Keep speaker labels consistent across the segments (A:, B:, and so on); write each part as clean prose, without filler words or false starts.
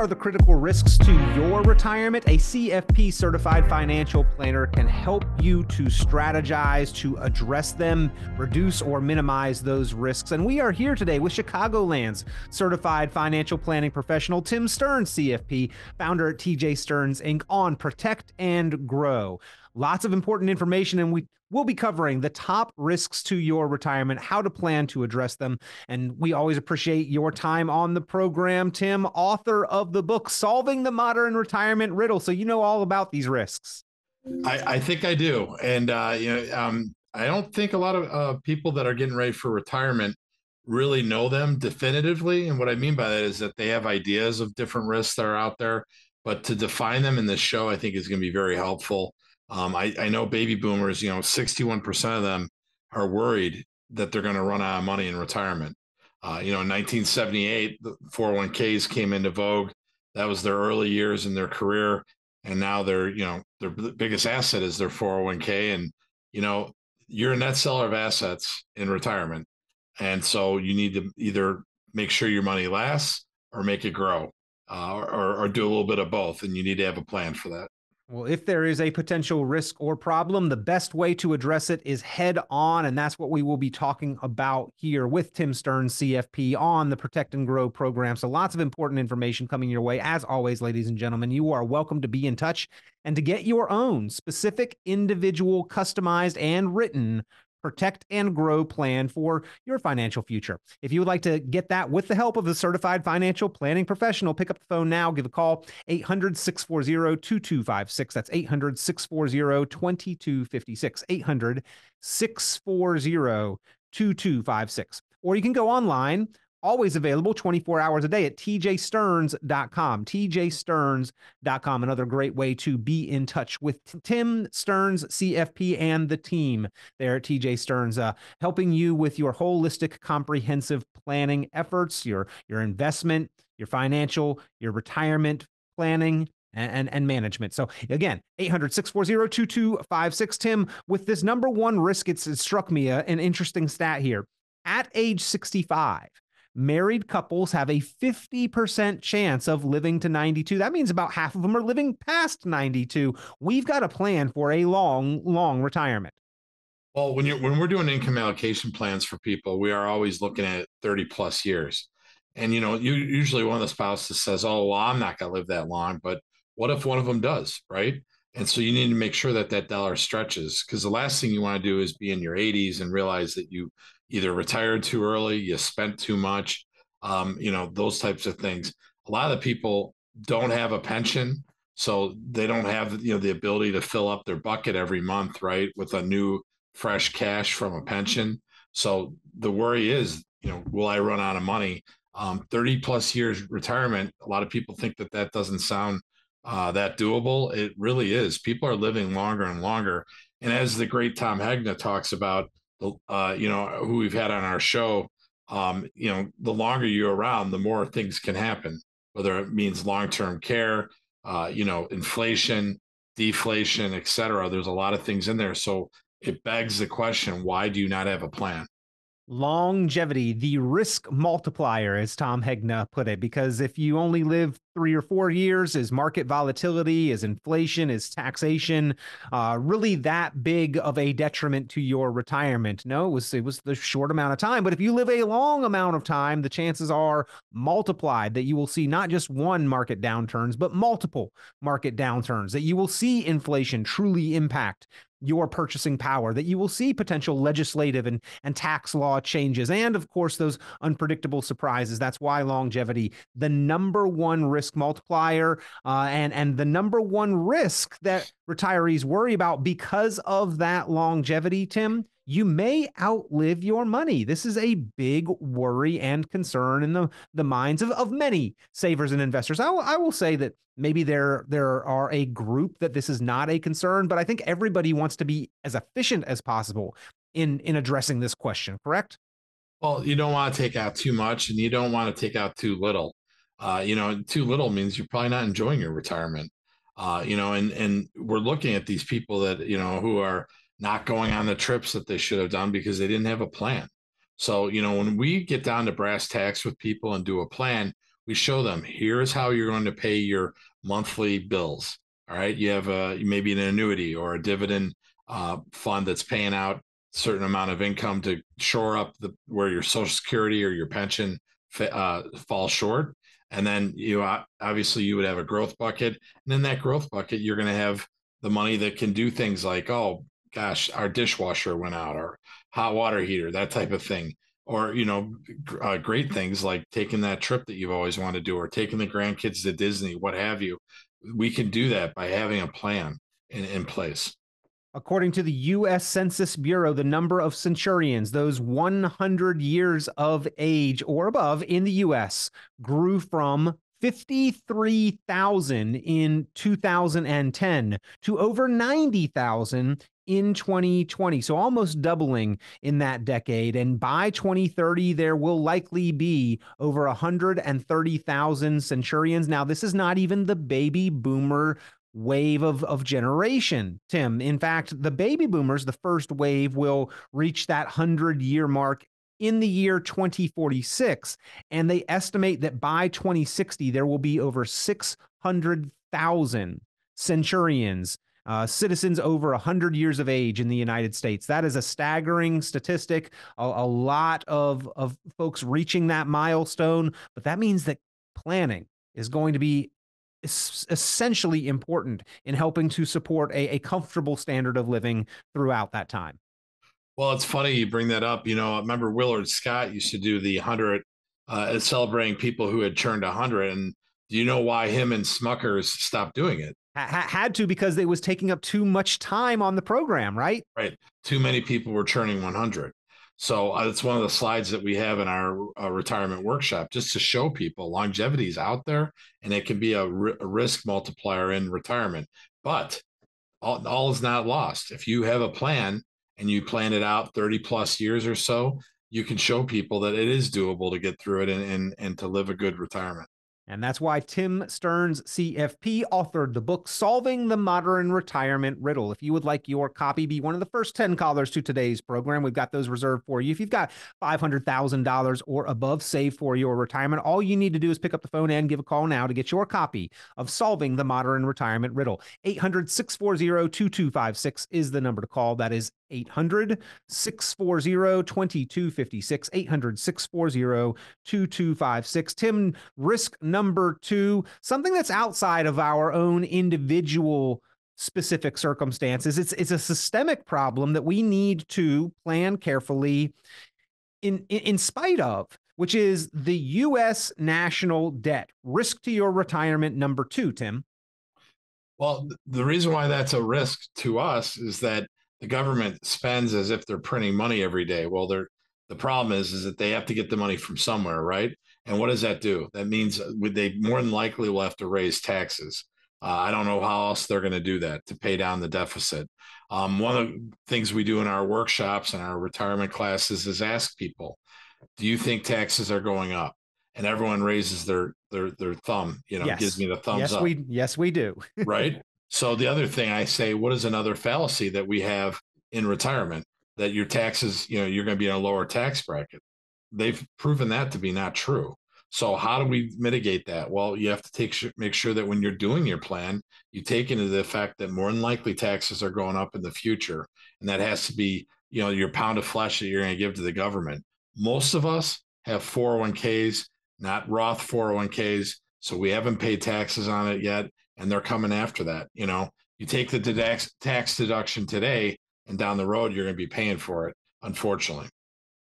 A: are the critical risks to your retirement? A CFP certified financial planner can help you to strategize, to address them, reduce or minimize those risks. And we are here today with Chicagoland's certified financial planning professional, Tim Stearns, CFP, founder at TJ Stearns Inc. on Protect and Grow. Lots of important information, and we'll be covering the top risks to your retirement, how to plan to address them. And we always appreciate your time on the program, Tim, author of the book, Solving the Modern Retirement Riddle. So you know all about these risks.
B: I think I do. And, I don't think a lot of people that are getting ready for retirement really know them definitively. And what I mean by that is that they have ideas of different risks that are out there, but to define them in this show, I think is going to be very helpful. I know baby boomers, 61% of them are worried that they're going to run out of money in retirement. In 1978, the 401ks came into vogue. That was their early years in their career. And now their biggest asset is their 401k. And, you're a net seller of assets in retirement. And so you need to either make sure your money lasts or make it grow, or do a little bit of both. And you need to have a plan for that.
A: Well, if there is a potential risk or problem, the best way to address it is head on. And that's what we will be talking about here with Tim Stearns, CFP, on the Protect and Grow program. So lots of important information coming your way. As always, ladies and gentlemen, you are welcome to be in touch and to get your own specific, individual, customized, and written Protect and Grow plan for your financial future. If you would like to get that with the help of a certified financial planning professional, pick up the phone now, give a call, 800-640-2256. That's 800-640-2256, 800-640-2256. Or you can go online, always available 24 hours a day at tjstearns.com, tjstearns.com. Another great way to be in touch with Tim Stearns, CFP, and the team there at TJ Stearns, helping you with your holistic, comprehensive planning efforts, your investment, your financial, your retirement planning, and management. So again, 800-640-2256. Tim, with this number one risk, it struck me an interesting stat here. At age 65, married couples have a 50% chance of living to 92. That means about half of them are living past 92. We've got a plan for a long, long retirement.
B: Well, when we're doing income allocation plans for people, we are always looking at 30 plus years. And, usually one of the spouses says, oh, well, I'm not going to live that long, but what if one of them does, right? And so you need to make sure that that dollar stretches, because the last thing you want to do is be in your 80s and realize that you either retired too early, you spent too much, those types of things. A lot of the people don't have a pension, so they don't have, the ability to fill up their bucket every month, right, with a new fresh cash from a pension. So the worry is, will I run out of money? 30 plus years retirement, a lot of people think that doesn't sound that doable. It really is. People are living longer and longer. And as the great Tom Hegna talks about, who we've had on our show, the longer you're around, the more things can happen, whether it means long-term care, inflation, deflation, et cetera. There's a lot of things in there. So it begs the question, why do you not have a plan?
A: Longevity, the risk multiplier, as Tom Hegna put it, because if you only live 3 or 4 years, is market volatility, is inflation, is taxation really that big of a detriment to your retirement? No, it was the short amount of time. But if you live a long amount of time, the chances are multiplied that you will see not just one market downturns, but multiple market downturns, that you will see inflation truly impact your purchasing power, that you will see potential legislative and tax law changes, and of course, those unpredictable surprises. That's why longevity, the number one risk multiplier, and the number one risk that retirees worry about because of that longevity, Tim. You may outlive your money. This is a big worry and concern in the minds of many savers and investors. I will say that maybe there are a group that this is not a concern, but I think everybody wants to be as efficient as possible in addressing this question, correct?
B: Well, you don't want to take out too much and you don't want to take out too little. Too little means you're probably not enjoying your retirement. And we're looking at these people that, who are not going on the trips that they should have done because they didn't have a plan. So, when we get down to brass tacks with people and do a plan, We show them, here's how you're going to pay your monthly bills. All right. You have maybe an annuity or a dividend fund that's paying out a certain amount of income to shore up where your social security or your pension falls short. And then obviously you would have a growth bucket. And in that growth bucket, you're going to have the money that can do things like, oh gosh, our dishwasher went out, or hot water heater, that type of thing. Or, great things like taking that trip that you've always wanted to do, or taking the grandkids to Disney, what have you. We can do that by having a plan in place.
A: According to the U.S. Census Bureau, the number of centurions, those 100 years of age or above in the U.S., grew from 53,000 in 2010 to over 90,000 in 2020. So almost doubling in that decade. And by 2030, there will likely be over 130,000 centurions. Now, this is not even the baby boomer wave of generation, Tim. In fact, the baby boomers, the first wave, will reach that 100-year mark in the year 2046. And they estimate that by 2060, there will be over 600,000 centurions, citizens over 100 years of age in the United States. That is a staggering statistic, a lot of folks reaching that milestone. But that means that planning is going to be essentially important in helping to support a comfortable standard of living throughout that time.
B: Well, it's funny you bring that up. I remember Willard Scott used to do the 100, celebrating people who had turned 100. And do you know why him and Smuckers stopped doing it?
A: Had to, because it was taking up too much time on the program, right?
B: Right. Too many people were turning 100. So it's one of the slides that we have in our retirement workshop, just to show people longevity is out there, and it can be a risk multiplier in retirement. But all is not lost. If you have a plan and you plan it out 30 plus years or so, you can show people that it is doable to get through it and to live a good retirement.
A: And that's why Tim Stearns, CFP, authored the book, Solving the Modern Retirement Riddle. If you would like your copy, be one of the first 10 callers to today's program. We've got those reserved for you. If you've got $500,000 or above saved for your retirement, all you need to do is pick up the phone and give a call now to get your copy of Solving the Modern Retirement Riddle. 800-640-2256 is the number to call. That is 800-640-2256, 800-640-2256. Tim, risk number two, something that's outside of our own individual specific circumstances. It's a systemic problem that we need to plan carefully in spite of, which is the U.S. national debt. Risk to your retirement number two, Tim.
B: Well, the reason why that's a risk to us is that the government spends as if they're printing money every day. Well, the problem is that they have to get the money from somewhere, right? And what does that do? That means they more than likely will have to raise taxes. I don't know how else they're going to do that to pay down the deficit. One of the things we do in our workshops and our retirement classes is ask people, do you think taxes are going up? And everyone raises their thumb,
A: Yes.
B: Gives me the thumbs up.
A: Yes, we do.
B: Right. So the other thing I say, what is another fallacy that we have in retirement? That your taxes, you're going to be in a lower tax bracket. They've proven that to be not true. So how do we mitigate that? Well, you have to make sure that when you're doing your plan, you take into the fact that more than likely taxes are going up in the future. And that has to be, your pound of flesh that you're going to give to the government. Most of us have 401ks, not Roth 401ks. So we haven't paid taxes on it yet. And they're coming after that. You take the tax deduction today, and down the road, you're going to be paying for it, unfortunately.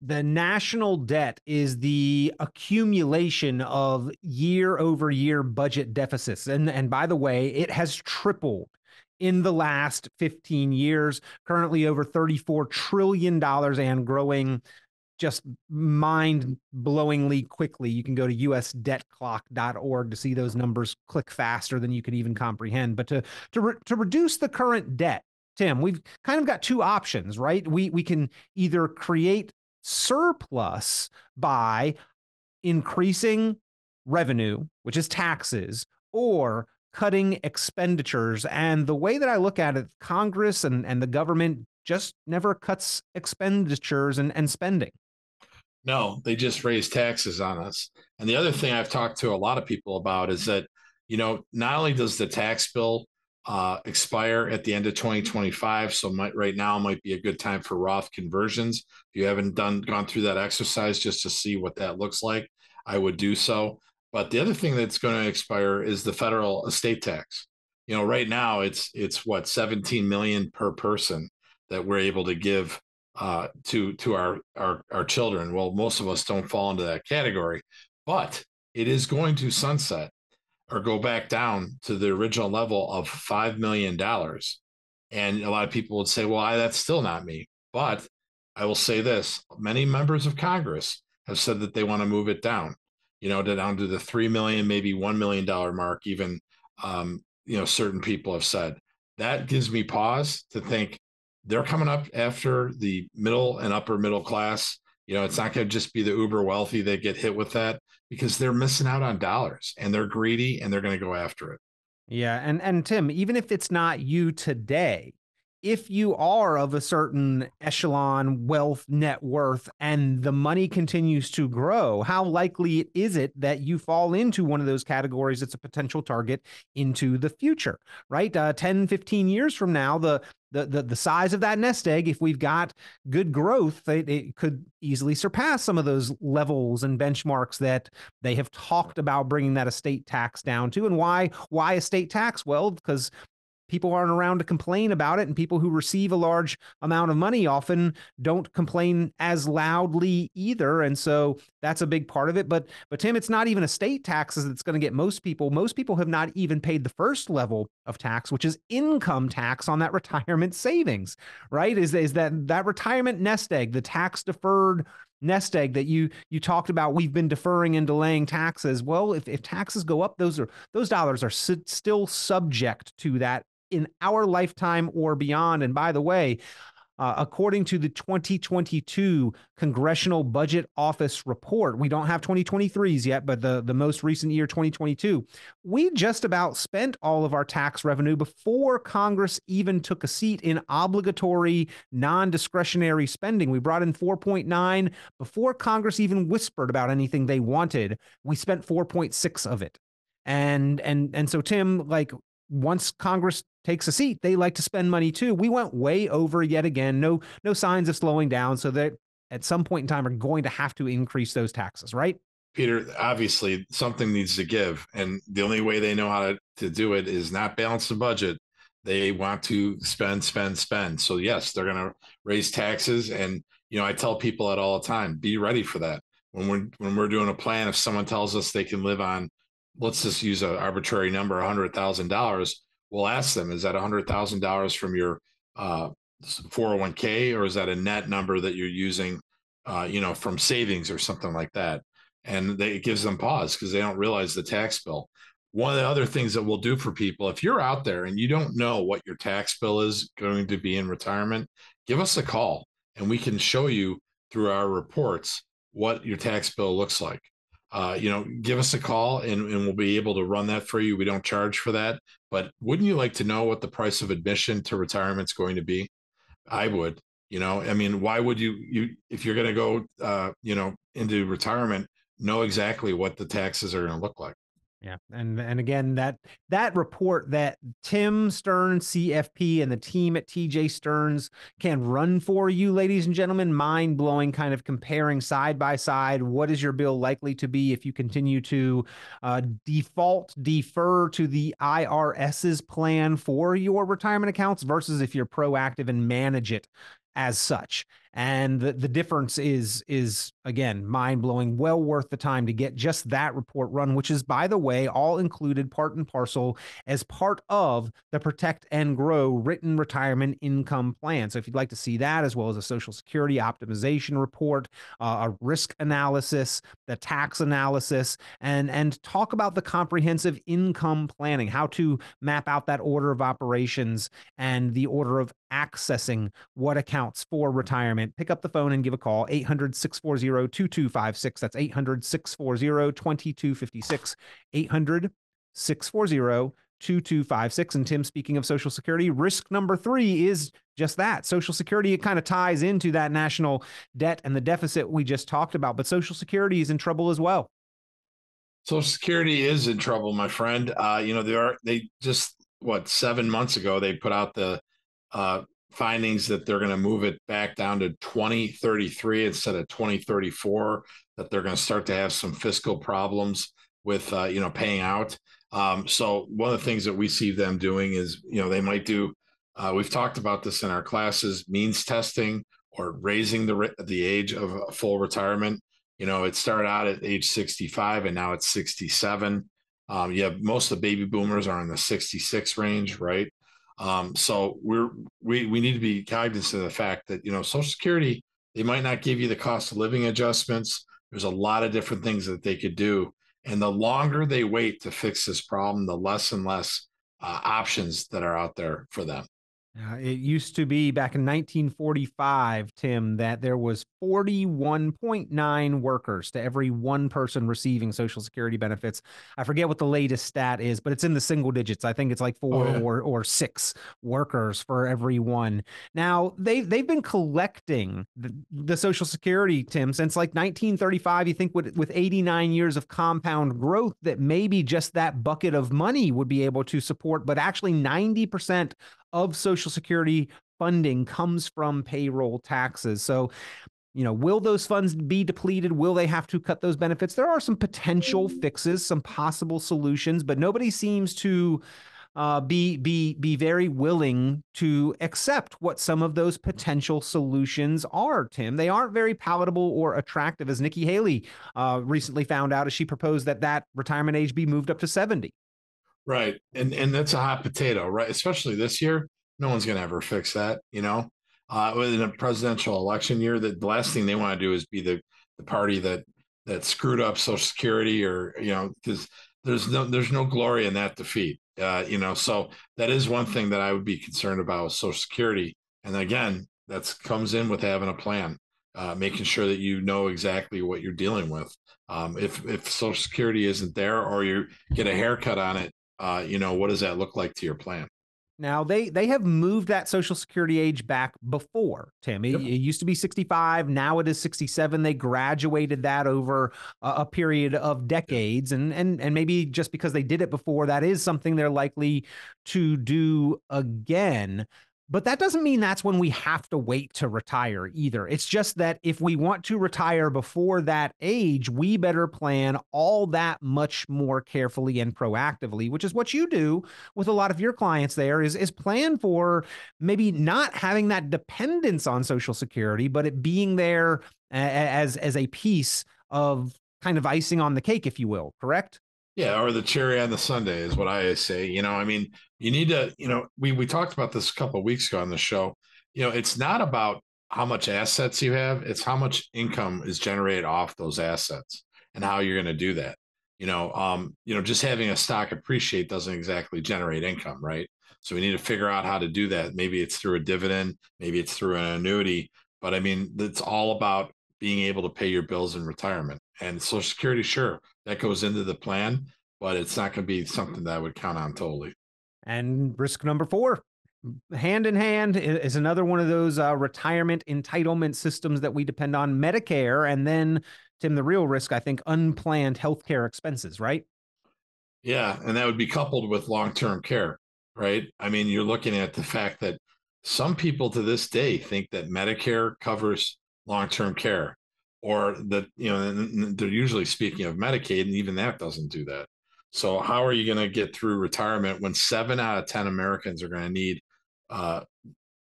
A: The national debt is the accumulation of year-over-year budget deficits. And by the way, it has tripled in the last 15 years, currently over $34 trillion and growing just mind-blowingly quickly. You can go to usdebtclock.org to see those numbers click faster than you could even comprehend. But to reduce the current debt, Tim, we've kind of got two options, right? We can either create surplus by increasing revenue, which is taxes, or cutting expenditures. And the way that I look at it, Congress and the government just never cuts expenditures and spending.
B: No, they just raise taxes on us. And the other thing I've talked to a lot of people about is that, not only does the tax bill expire at the end of 2025, so right now might be a good time for Roth conversions. If you haven't gone through that exercise just to see what that looks like, I would do so. But the other thing that's going to expire is the federal estate tax. Right now it's what, 17 million per person that we're able to give to our children. Well, most of us don't fall into that category, but it is going to sunset or go back down to the original level of $5 million. And a lot of people would say, well, that's still not me. But I will say this: many members of Congress have said that they want to move it down, down to the 3 million, maybe $1 million mark. Even, certain people have said that. Gives me pause to think they're coming up after the middle and upper middle class. It's not going to just be the uber wealthy that get hit with that, because they're missing out on dollars and they're greedy and they're going to go after it.
A: Yeah, and Tim, even if it's not you today, if you are of a certain echelon, wealth, net worth, and the money continues to grow, how likely is it that you fall into one of those categories that's a potential target into the future, right? 10, 15 years from now, the size of that nest egg, if we've got good growth, it could easily surpass some of those levels and benchmarks that they have talked about bringing that estate tax down to. And why estate tax? Well, because people aren't around to complain about it, and people who receive a large amount of money often don't complain as loudly either, and so that's a big part of it. But Tim, it's not even estate taxes that's going to get most people. Most people have not even paid the first level of tax, which is income tax on that retirement savings, right? Is that retirement nest egg, the tax deferred nest egg that you talked about? We've been deferring and delaying taxes. Well, if taxes go up, those dollars are still subject to that in our lifetime or beyond. And by the way, according to the 2022 Congressional Budget Office report, we don't have 2023's yet, but the most recent year, 2022, we just about spent all of our tax revenue before Congress even took a seat in obligatory non-discretionary spending. We brought in 4.9 before Congress even whispered about anything they wanted. We spent 4.6 of it. And so, Tim, like, once Congress takes a seat, they like to spend money too. We went way over yet again. No signs of slowing down. So that at some point in time are going to have to increase those taxes, right?
B: Peter, obviously something needs to give. And the only way they know how to do it is not balance the budget. They want to spend. So yes, they're going to raise taxes. And, I tell people that all the time: be ready for that. When we're doing a plan, if someone tells us they can live on, let's just use an arbitrary number, $100,000, we'll ask them, is that $100,000 from your 401k, or is that a net number that you're using, from savings or something like that? And it gives them pause because they don't realize the tax bill. One of the other things that we'll do for people, if you're out there and you don't know what your tax bill is going to be in retirement, give us a call and we can show you through our reports what your tax bill looks like. Give us a call and we'll be able to run that for you. We don't charge for that, but wouldn't you like to know what the price of admission to retirement is going to be? I would. I mean, why would you if you're going to go, into retirement, know exactly what the taxes are going to look like?
A: Yeah. And again, that report that Tim Stearns, CFP, and the team at TJ Stearns can run for you, ladies and gentlemen, mind blowing, kind of comparing side by side. What is your bill likely to be if you continue to defer to the IRS's plan for your retirement accounts versus if you're proactive and manage it as such? And the difference is again, mind blowing, well worth the time to get just that report run, which is, by the way, all included part and parcel as part of the Protect and Grow written retirement income plan. So if you'd like to see that, as well as a Social Security optimization report, a risk analysis, the tax analysis, and talk about the comprehensive income planning, how to map out that order of operations and the order of accessing what accounts for retirement, pick up the phone and give a call, 800-640-2256. That's 800-640-2256, 800-640 2256. And Tim, speaking of Social Security, risk number 3 is just that. Social Security, it kind of ties into that national debt and the deficit we just talked about, but Social Security is in trouble as well.
B: Social Security is in trouble, my friend. They just, 7 months ago, they put out the findings that they're going to move it back down to 2033 instead of 2034, that they're going to start to have some fiscal problems with, paying out. So one of the things that we see them doing is, they might do, we've talked about this in our classes, means testing or raising the age of full retirement. It started out at age 65 and now it's 67. Most of the baby boomers are in the 66 range, right? So we need to be cognizant of the fact that, Social Security, they might not give you the cost of living adjustments. There's a lot of different things that they could do. And the longer they wait to fix this problem, the less and less options that are out there for them.
A: It used to be back in 1945, Tim, that there was 41.9 workers to every one person receiving Social Security benefits. I forget what the latest stat is, but it's in the single digits. I think it's like 4 or 6 workers for every one. Now, they've been collecting the Social Security, Tim, since like 1935. You think with 89 years of compound growth that maybe just that bucket of money would be able to support, but actually 90% of Social Security funding comes from payroll taxes. So, will those funds be depleted? Will they have to cut those benefits? There are some potential fixes, some possible solutions, but nobody seems to be very willing to accept what some of those potential solutions are, Tim. They aren't very palatable or attractive, as Nikki Haley recently found out as she proposed that retirement age be moved up to 70.
B: Right. And that's a hot potato, right? Especially this year. No one's going to ever fix that, in a presidential election year, that the last thing they want to do is be the party that screwed up Social Security, or, because there's no glory in that defeat. So that is one thing that I would be concerned about with Social Security. And again, that comes in with having a plan, making sure that you know exactly what you're dealing with. If Social Security isn't there, or you get a haircut on it, what does that look like to your plan?
A: Now, they have moved that Social Security age back before, Tim. It used to be 65. Now it is 67. They graduated that over a period of decades. And maybe just because they did it before, that is something they're likely to do again. But that doesn't mean that's when we have to wait to retire either. It's just that if we want to retire before that age, we better plan all that much more carefully and proactively, which is what you do with a lot of your clients there, is plan for maybe not having that dependence on Social Security, but it being there as a piece of kind of icing on the cake, if you will, correct?
B: Yeah, or the cherry on the sundae is what I say. You need to, we talked about this a couple of weeks ago on the show. It's not about how much assets you have, it's how much income is generated off those assets and how you're going to do that. Just having a stock appreciate doesn't exactly generate income, right? So we need to figure out how to do that. Maybe it's through a dividend, maybe it's through an annuity, but I mean, it's all about being able to pay your bills in retirement. And Social Security, sure, that goes into the plan, but it's not going to be something that I would count on totally.
A: And risk number 4, hand in hand, is another one of those retirement entitlement systems that we depend on, Medicare. And then, Tim, the real risk, I think, unplanned healthcare expenses, right?
B: Yeah. And that would be coupled with long-term care, right? I mean, you're looking at the fact that some people to this day think that Medicare covers long-term care, or that, they're usually speaking of Medicaid, and even that doesn't do that. So how are you going to get through retirement when 7 out of 10 Americans are going to need, on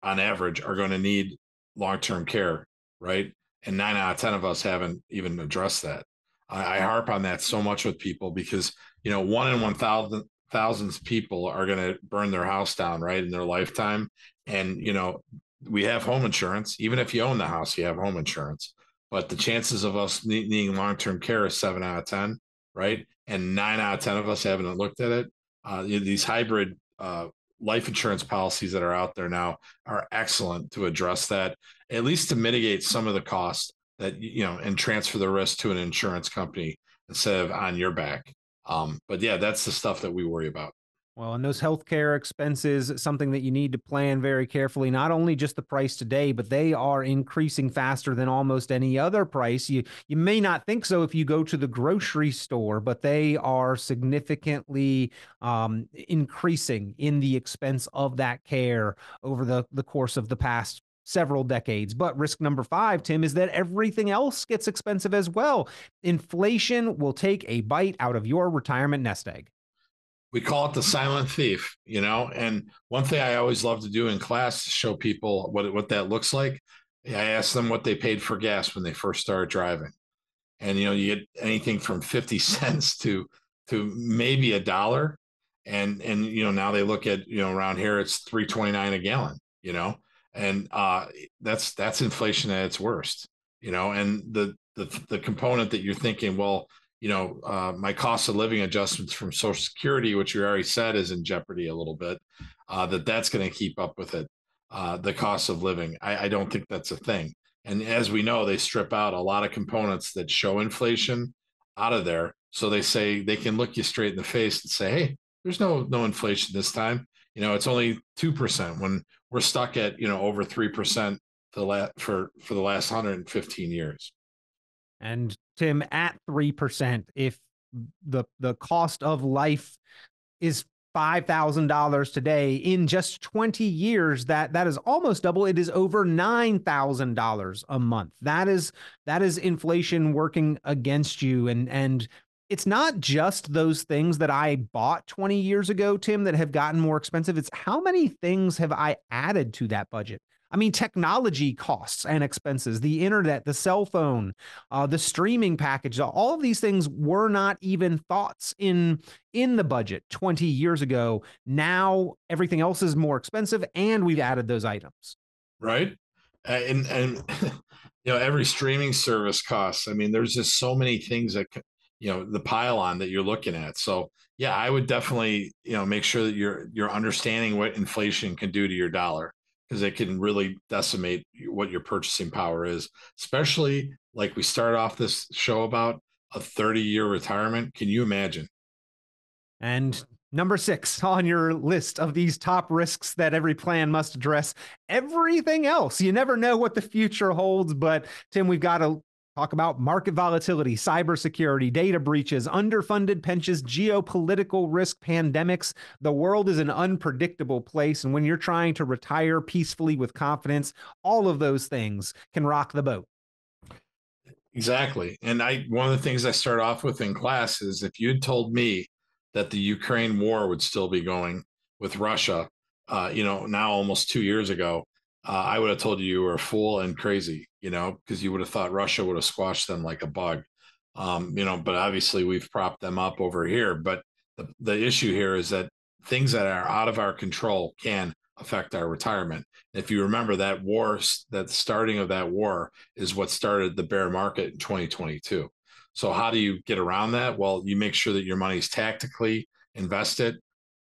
B: average, are going to need long-term care, right? And 9 out of 10 of us haven't even addressed that. I harp on that so much with people because, 1 in 1,000 thousands of people are going to burn their house down, right, in their lifetime. And, we have home insurance. Even if you own the house, you have home insurance. But the chances of us needing long-term care is 7 out of 10, right? And 9 out of 10 of us haven't looked at it. These hybrid life insurance policies that are out there now are excellent to address that, at least to mitigate some of the costs that, and transfer the risk to an insurance company instead of on your back. But yeah, that's the stuff that we worry about.
A: Well, and those healthcare expenses, something that you need to plan very carefully, not only just the price today, but they are increasing faster than almost any other price. You may not think so if you go to the grocery store, but they are significantly increasing in the expense of that care over the course of the past several decades. But risk number five, Tim, is that everything else gets expensive as well. Inflation will take a bite out of your retirement nest egg.
B: We call it the silent thief, you know. And one thing I always love to do in class to show people what that looks like. I ask them what they paid for gas when they first started driving, and you know, you get anything from 50 cents to maybe a dollar, and you know, now they look at, you know, around here it's 3.29 a gallon, you know, and that's inflation at its worst, you know. And the component that you're thinking, well, you know, my cost of living adjustments from Social Security, which you already said is in jeopardy a little bit, that's going to keep up with it. The cost of living, I don't think that's a thing. And as we know, they strip out a lot of components that show inflation out of there. So they say they can look you straight in the face and say, "Hey, there's no inflation this time. You know, it's only 2% when we're stuck at, you know, over 3% for the last 115 years."
A: And Tim, at 3%, if the cost of life is $5,000 today, in just 20 years, that is almost double. It is over $9,000 a month. That is inflation working against you. And it's not just those things that I bought 20 years ago, Tim, that have gotten more expensive. It's how many things have I added to that budget? I mean, technology costs and expenses, the internet, the cell phone, the streaming package, all of these things were not even thoughts in the budget 20 years ago. Now everything else is more expensive, and we've added those items.
B: Right. And you know, every streaming service costs. I mean, there's just so many things that, you know, the pile on that you're looking at. So yeah, I would definitely, you know, make sure that you're understanding what inflation can do to your dollar, because it can really decimate what your purchasing power is, especially like we start off this show about a 30-year retirement. Can you imagine?
A: And number six on your list of these top risks that every plan must address, everything else. You never know what the future holds, but Tim, we've got to talk about market volatility, cybersecurity, data breaches, underfunded pensions, geopolitical risk, pandemics. The world is an unpredictable place. And when you're trying to retire peacefully with confidence, all of those things can rock the boat.
B: Exactly. And one of the things I start off with in class is, if you'd told me that the Ukraine war would still be going with Russia, you know, now almost 2 years ago, I would have told you were a fool and crazy, you know, because you would have thought Russia would have squashed them like a bug. You know, but obviously we've propped them up over here. But the issue here is that things that are out of our control can affect our retirement. If you remember, that war, that starting of that war is what started the bear market in 2022. So how do you get around that? Well, you make sure that your money's tactically invested,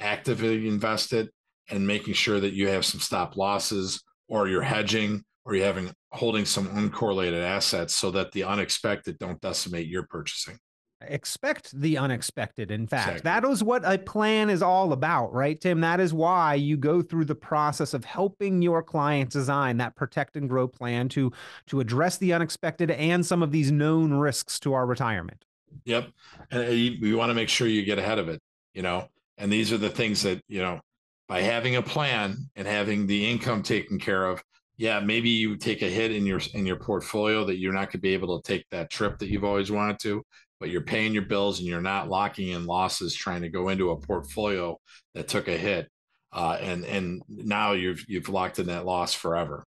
B: actively invested, and making sure that you have some stop losses, or you're hedging, or you're holding some uncorrelated assets so that the unexpected don't decimate your purchasing.
A: Expect the unexpected. In fact,
B: Exactly.
A: that is what a plan is all about, right, Tim? That is why you go through the process of helping your client design that protect and grow plan to address the unexpected and some of these known risks to our retirement.
B: Yep. And you want to make sure you get ahead of it, you know, and these are the things that, you know, by having a plan and having the income taken care of, yeah, maybe you take a hit in your portfolio that you're not going to be able to take that trip that you've always wanted to, but you're paying your bills and you're not locking in losses trying to go into a portfolio that took a hit. And now you've locked in that loss forever.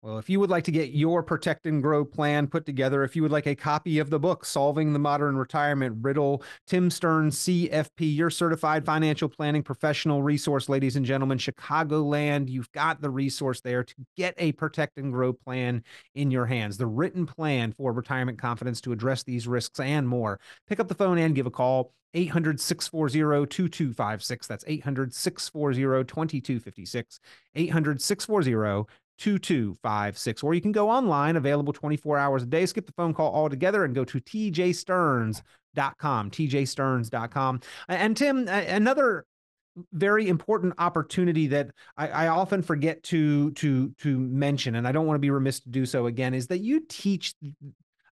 A: Well, if you would like to get your protect and grow plan put together, if you would like a copy of the book, Solving the Modern Retirement Riddle, Tim Stearns, CFP, your certified financial planning professional resource, ladies and gentlemen, Chicagoland, you've got the resource there to get a protect and grow plan in your hands, the written plan for retirement confidence to address these risks and more. Pick up the phone and give a call. 800-640-2256. That's 800-640-2256. 800-640-2256. Or you can go online, available 24 hours a day. Skip the phone call altogether and go to tjstearns.com, tjstearns.com. And Tim, another very important opportunity that I often forget to mention, and I don't want to be remiss to do so again, is that you teach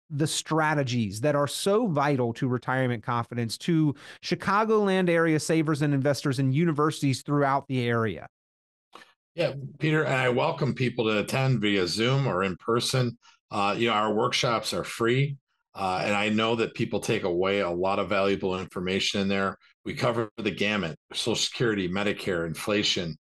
A: the strategies that are so vital to retirement confidence to Chicagoland area savers and investors and universities throughout the area.
B: Yeah, Peter, and I welcome people to attend via Zoom or in person. Our workshops are free, and I know that people take away a lot of valuable information in there. We cover the gamut: Social Security, Medicare, inflation,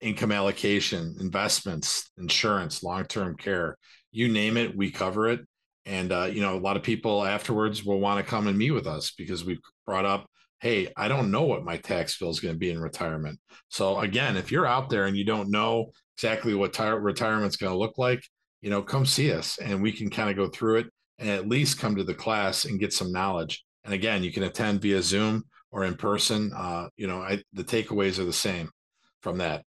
B: income allocation, investments, insurance, long-term care. You name it, we cover it. And a lot of people afterwards will want to come and meet with us because we've brought up, hey, I don't know what my tax bill is going to be in retirement. So again, if you're out there and you don't know exactly what retirement's going to look like, come see us and we can kind of go through it and at least come to the class and get some knowledge. And again, you can attend via Zoom or in person. The takeaways are the same from that.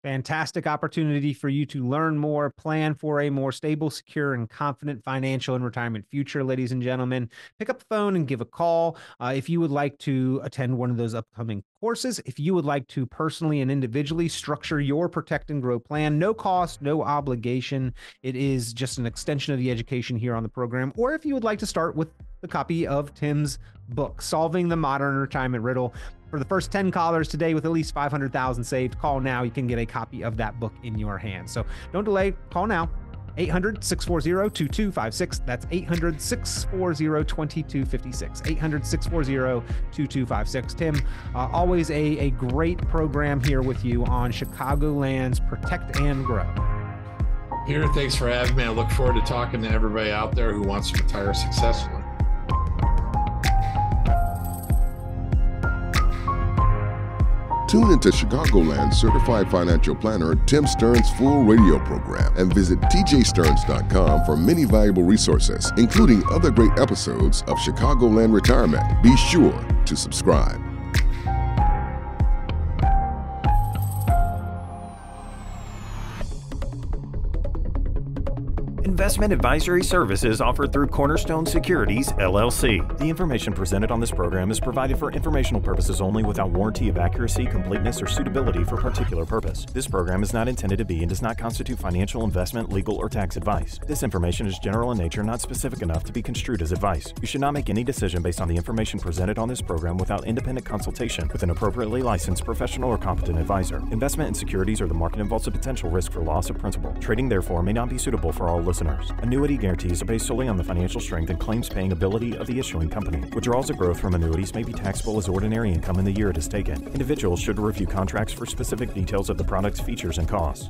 A: Fantastic opportunity for you to learn more, plan for a more stable, secure, and confident financial and retirement future, ladies and gentlemen. Pick up the phone and give a call if you would like to attend one of those upcoming courses. If you would like to personally and individually structure your Protect and Grow plan, no cost, no obligation. It is just an extension of the education here on the program. Or if you would like to start with the copy of Tim's book, Solving the Modern Retirement Riddle. For the first 10 callers today with at least 500,000 saved, call now. You can get a copy of that book in your hands. So don't delay, call now. 800-640-2256. That's 800-640-2256. 800-640-2256. Tim, always a great program here with you on Chicagoland's Protect and Grow.
B: Peter, thanks for having me. I look forward to talking to everybody out there who wants to retire successfully.
C: Tune into Chicagoland's certified financial planner Tim Stern's full radio program and visit tjstearns.com for many valuable resources, including other great episodes of Chicagoland Retirement. Be sure to subscribe.
D: Investment advisory services offered through Cornerstone Securities, LLC. The information presented on this program is provided for informational purposes only without warranty of accuracy, completeness, or suitability for particular purpose. This program is not intended to be and does not constitute financial, investment, legal, or tax advice. This information is general in nature, not specific enough to be construed as advice. You should not make any decision based on the information presented on this program without independent consultation with an appropriately licensed professional or competent advisor. Investment in securities or the market involves a potential risk for loss of principal. Trading, therefore, may not be suitable for all listeners. Annuity guarantees are based solely on the financial strength and claims-paying ability of the issuing company. Withdrawals of growth from annuities may be taxable as ordinary income in the year it is taken. Individuals should review contracts for specific details of the product's features and costs.